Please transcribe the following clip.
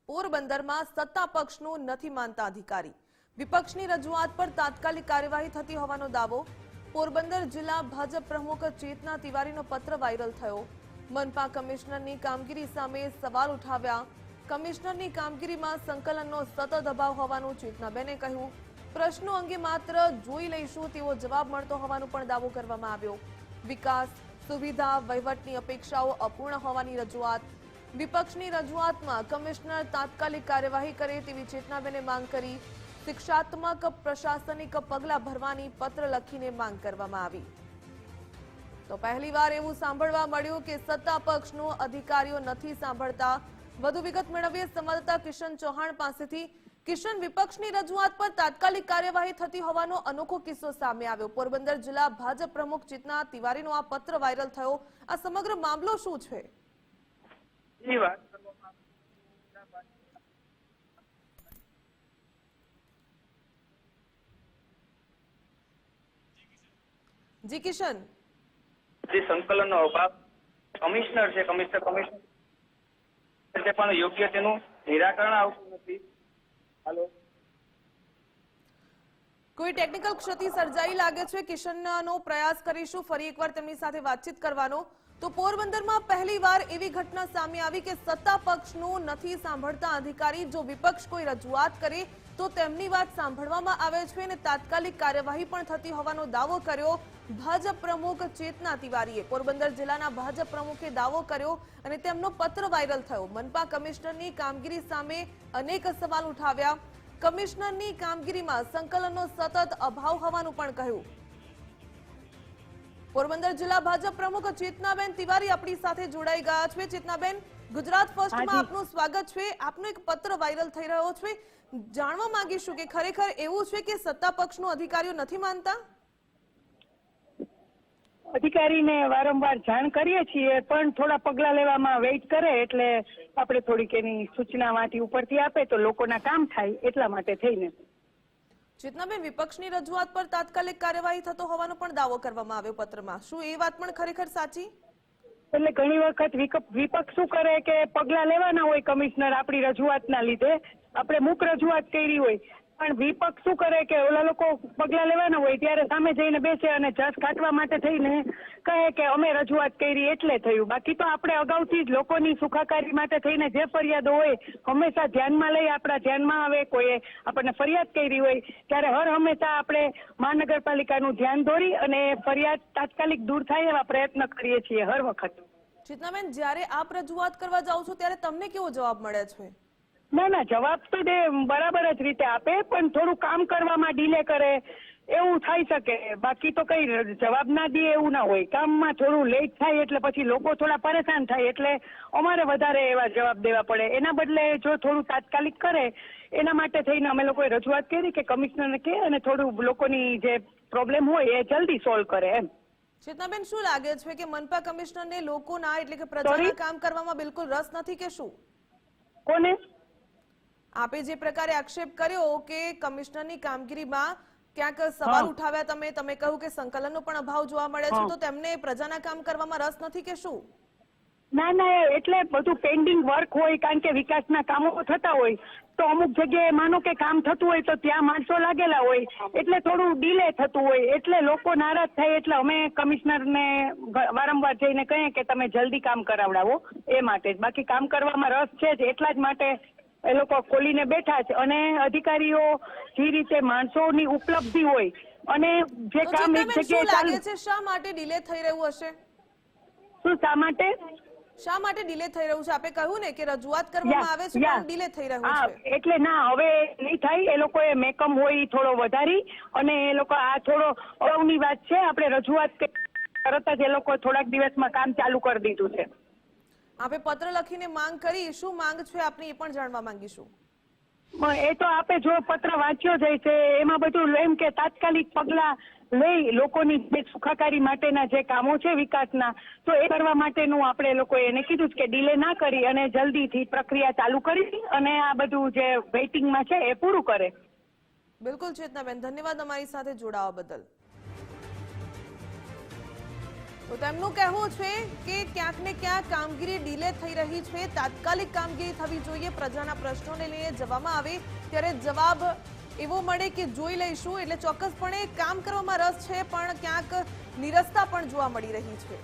પોરબંદરમાં સત્તા પક્ષનું નથી માનતા અધિકારી, વિપક્ષની રજૂઆત પર તાત્કાલિક કાર્યવાહી થતી હોવાનો દાવો। પોરબંદર જિલ્લા ભાજપ પ્રમુખ ચેતના તિવારીનો પત્ર વાયરલ થયો। મનપા કમિશનરની કામગીરી સામે સવાલ ઉઠાવ્યા। કમિશનરની કામગીરીમાં સંકલનનો સતત અભાવ હોવાનું ચેતનાબેને કહ્યું। પ્રશ્નો અંગે માત્ર જોઈ લઈશું તેવો જવાબ મળતો હોવાનો પણ દાવો કરવામાં આવ્યો। વિકાસ, સુવિધા, વહીવટની અપેક્ષાઓ અપૂર્ણ હોવાની રજૂઆત। વિપક્ષની રજૂઆતમાં કમિશનર તાત્કાલિક કાર્યવાહી કરે તેવી ચેતનાબેને માંગ કરી। શિક્ષાત્મક પ્રશાસનિક પગલાં ભરવાની પત્ર લખીને માંગ કરવામાં આવી। તો પહેલીવાર એવું સાંભળવા મળ્યું કે સત્તા પક્ષનો અધિકારીઓ નથી સાંભળતા। વધુ વિગત મેળવીએ સંવાદદાતા કિશન ચૌહાણ પાસેથી। કિશન, વિપક્ષની રજૂઆત પર તાત્કાલિક કાર્યવાહી થતી હોવાનો અનોખો કિસ્સો સામે આવ્યો। પોરબંદર જિલ્લા ભાજપ પ્રમુખ ચેતના તિવારીનો આ પત્ર વાયરલ થયો। આ સમગ્ર મામલો શું છે? જી કિશન, જે સંકલનનો અભાવ કમિશનર છે, કમિશનર પણ યોગ્ય તેનું નિરાકરણ આવતું નથી। હાલો, કોઈ ટેકનિકલ ક્ષતિ સર્જાઈ લાગે છે? કિશનનો પ્રયાસ કરીશું ફરી એકવાર તેમની સાથે વાતચીત કરવાનો। તો પોરબંદરમાં પહેલીવાર એવી ઘટના સામે આવી કે સત્તા પક્ષનું નથી સાંભળતા અધિકારી। જો વિપક્ષ કોઈ રજૂઆત કરે તો તેમની વાત સાંભળવામાં આવે છે અને તાત્કાલિક કાર્યવાહી પણ થતી હોવાનો દાવો કર્યો ભાજપ પ્રમુખ ચેતના તિવારીએ। પોરબંદર જિલ્લાના ભાજપ પ્રમુખે દાવો કર્યો અને તેમનો પત્ર વાયરલ થયો। મનપા કમિશનરની કામગીરી સામે અનેક સવાલ ઉઠાવ્યા। કમિશનરની કામગીરીમાં સંકલનનો સતત અભાવ હોવાનું પણ કહ્યું। પોરબંદર જિલ્લા ભાજપ પ્રમુખ ચેતનાબેન તિવારી આપણી સાથે જોડાઈ ગયા છે। ચેતનાબેન, ગુજરાત ફર્સ્ટમાં આપનું સ્વાગત છે। આપનો એક પત્ર વાયરલ થઈ રહ્યો છે, જાણવા માંગીશું કે ખરેખર એવું છે કે સત્તા પક્ષનો અધિકારીઓ નથી માનતા? અધિકારીને વારંવાર જાણ કરીએ છીએ પણ થોડા પગલા લેવામાં વેઇટ કરે એટલે આપણે થોડીક એની સૂચના માંથી ઉપરથી આપે તો લોકોના કામ થાય એટલા માટે થઈને। ચેતનાબેન, વિપક્ષની રજૂઆત પર તાત્કાલિક કાર્યવાહી થતો હોવાનો પણ દાવો કરવામાં આવ્યો પત્રમાં। શું એ વાત પણ ખરેખર સાચી? એટલે ઘણી વખત વિપક્ષ શું કરે કે પગલા લેવાના હોય કમિશનર આપણી રજૂઆતના લીધે, આપણે મૂક રજૂઆત કરી હોય પણ વિપક્ષ શું કરે કે ઓલા લોકો પગલા લેવાના હોય ત્યારે સામે જઈને બેસે અને જસ કાઢવા માટે થઈને કહે કે અમે રજૂઆત કરી એટલે થયું। બાકી તો આપણે અગાઉથી જ લોકોની સુખાકારી માટે થઈને જે ફરિયાદો હોય હંમેશા ધ્યાનમાં લઈ આપણા ધ્યાનમાં આવે। કોઈ આપણને ફરિયાદ કરી હોય ત્યારે હર હંમેશા આપણે મહાનગરપાલિકાનું ધ્યાન દોરી અને ફરિયાદ તાત્કાલિક દૂર થાય એવા પ્રયત્ન કરીએ છીએ હર વખત। ચેતનાબેન, જ્યારે આપ રજૂઆત કરવા જાઓ છો ત્યારે તમને કેવો જવાબ મળે છે? ના, જવાબ તો બરાબર જ રીતે આપે પણ થોડું કામ કરવામાં ડીલે કરે એવું થઈ શકે। બાકી તો કઈ જવાબ ના દે એવું ના હોય। કામમાં થોડું લેટ થાય એટલે પછી લોકો થોડા પરેશાન થાય એટલે અમારે વધારે એવા જવાબ દેવા પડે। એના બદલે જો થોડું તાત્કાલિક કરે એના માટે થઈને અમે લોકોએ રજૂઆત કરી કે કમિશનરને કહે અને થોડું લોકોની જે પ્રોબ્લેમ હોય એ જલ્દી સોલ્વ કરે એમ। ચેતનાબેન, શું લાગે છે કે મનપા કમિશનરને લોકોના એટલે કે પ્રજાના કામ કરવામાં બિલકુલ રસ નથી કે શું? કોને? આપે જે પ્રકારે આક્ષેપ કર્યો કે કમિશનરની કામગીરીમાં ક્યાંક સવાલ ઉઠાવ્યા, તમે કહ્યું કે સંકલનનો પણ અભાવ જોવા મળે છે, તો તેમને પ્રજાના કામ કરવામાં રસ નથી કે શું? ના, એટલે બધું પેન્ડિંગ વર્ક હોય કારણ કે વિકાસના કામો થતા હોય તો અમુક જગ્યાએ માનો કે કામ થતું હોય તો ત્યાં માણસો લાગેલા હોય એટલે થોડું ડીલે થતું હોય એટલે લોકો નારાજ થાય એટલે અમે કમિશનરને વારંવાર જઈને કહીએ કે તમે જલ્દી કામ કરાવડાવો એ માટે જ। બાકી કામ કરવામાં રસ છે જ એટલા જ માટે એ લોકો ખોલીને બેઠા છે અને અધિકારીઓ જે રીતે માણસોની ઉપલબ્ધિ હોય અને જે કામ એક જગ્યાએ લાગે છે શા માટે ડીલે થઈ રહ્યું હશે? શું શા માટે ડીલે થઈ રહ્યું છે? આપે કહ્યું ને કે રજૂઆત કરવામાં આવે છે પણ ડીલે થઈ રહ્યું છે એટલે ના હવે નહીં થાય। એ લોકોએ મેકમ હોય થોડો વધારી અને એ લોકો આ થોડો અગાઉની વાત છે, આપણે રજૂઆત તરત જ એ લોકો થોડાક દિવસમાં કામ ચાલુ કરી દીધું છે। આપે પત્ર લખીને માંગ કરી, શું માંગ છે આપની એ પણ જાણવા માંગીશું। એ તો આપે જો પત્ર વાંચ્યો જાય છે એમાં બધું એમ કે તાત્કાલિક પગલા લઈ લોકોની જે સુખાકારી માટેના જે કામો છે વિકાસના તો એ કરવા માટેનું આપણે લોકોએ એને કીધું કે ડીલે ના કરી અને જલ્દીથી પ્રક્રિયા ચાલુ કરી અને આ બધું જે વેઇટિંગમાં છે એ પૂરું કરે। બિલકુલ ચેતનાબેન, ધન્યવાદ અમારી સાથે જોડાવા બદલ। તો તેમનું કહેવું છે કે ક્યાંક ને ક્યાંક કામગીરી ડીલે થઈ રહી છે, તાત્કાલિક કામગીરી થવી જોઈએ, પ્રજાના પ્રશ્નોને લઈને જવામાં આવે ત્યારે જવાબ એવો મળે કે જોઈ લઈશું, એટલે ચોક્કસપણે કામ કરવામાં રસ છે પણ ક્યાંક નિરસતા પણ જોવા મળી રહી છે।